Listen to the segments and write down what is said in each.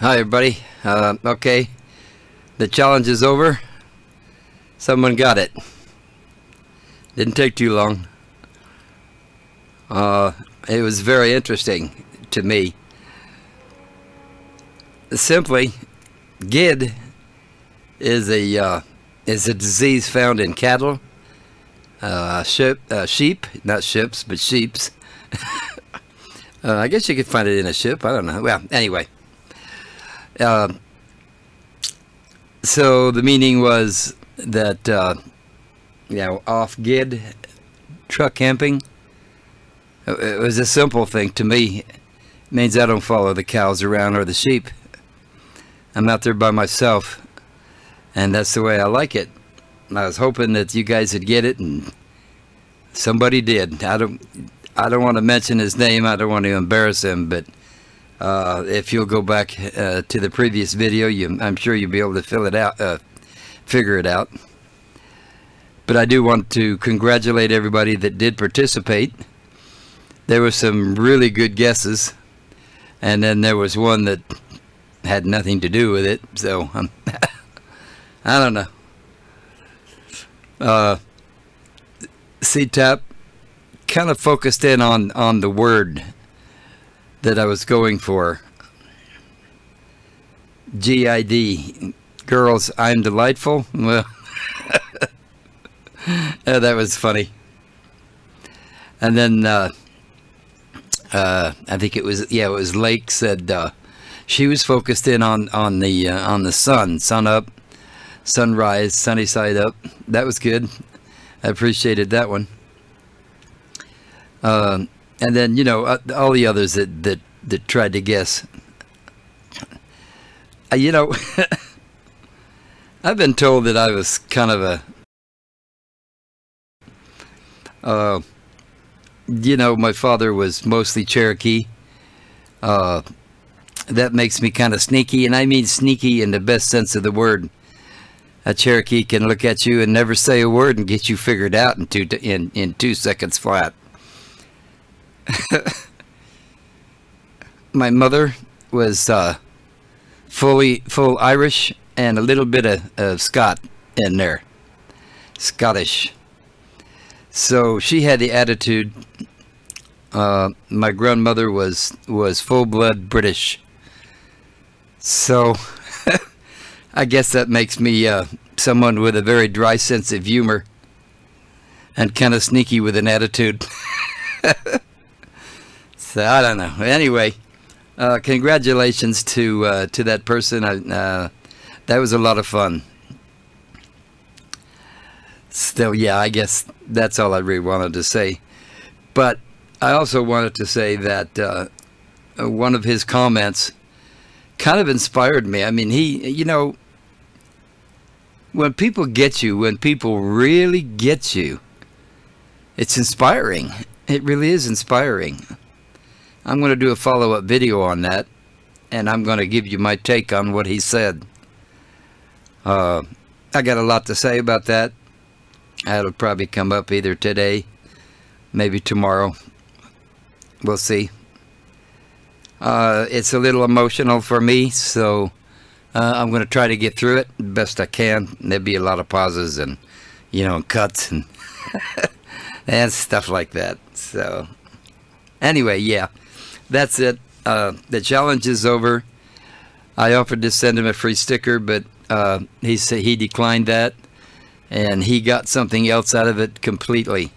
Hi everybody. Okay, the challenge is over. Someone got it. Didn't take too long. It was very interesting to me. Simply, GID is a disease found in cattle, sheep, not ships, but sheeps. I guess you could find it in a ship. I don't know. Well, anyway. So the meaning was that, off GID, truck camping. It was a simple thing to me. It means I don't follow the cows around or the sheep. I'm out there by myself, and that's the way I like it. I was hoping that you guys would get it, and somebody did. I don't want to mention his name. I don't want to embarrass him, but if you'll go back to the previous video, I'm sure you'll be able to figure it out. But I do want to congratulate everybody that did participate. There were some really good guesses, and then there was one that had nothing to do with it, so I don't know. C-Tap kind of focused in on the word that I was going for. GID, girls, I'm delightful. Well, that was funny. And then I think it was Lake said she was focused in on the sun up, sunrise, sunny side up. That was good. I appreciated that one. And then, all the others that tried to guess. I've been told that I was kind of my father was mostly Cherokee. That makes me kind of sneaky, and I mean sneaky in the best sense of the word. A Cherokee can look at you and never say a word and get you figured out in 2 seconds flat. My mother was full Irish and a little bit of Scot in there, Scottish. So she had the attitude. My grandmother was full-blood British. So I guess that makes me someone with a very dry sense of humor and kind of sneaky with an attitude. So I don't know. Anyway, congratulations to that person. That was a lot of fun. Still, yeah, I guess that's all I really wanted to say. But I also wanted to say that one of his comments kind of inspired me. I mean, when people get you, when people really get you, it's inspiring. It really is inspiring. I'm going to do a follow-up video on that, and I'm going to give you my take on what he said. I got a lot to say about that. That'll probably come up either today, maybe tomorrow. We'll see. It's a little emotional for me, so I'm going to try to get through it the best I can. There'll be a lot of pauses and, cuts and, and stuff like that. So, anyway, yeah, that's it. The challenge is over. I offered to send him a free sticker, but he said he declined that, and he got something else out of it completely,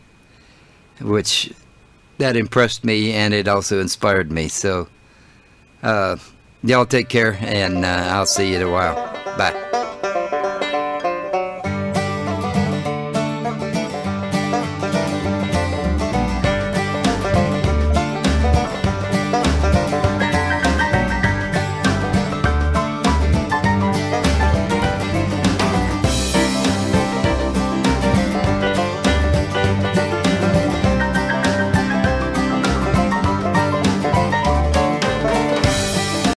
which that impressed me, and it also inspired me. So y'all take care, and I'll see you in a while. Bye.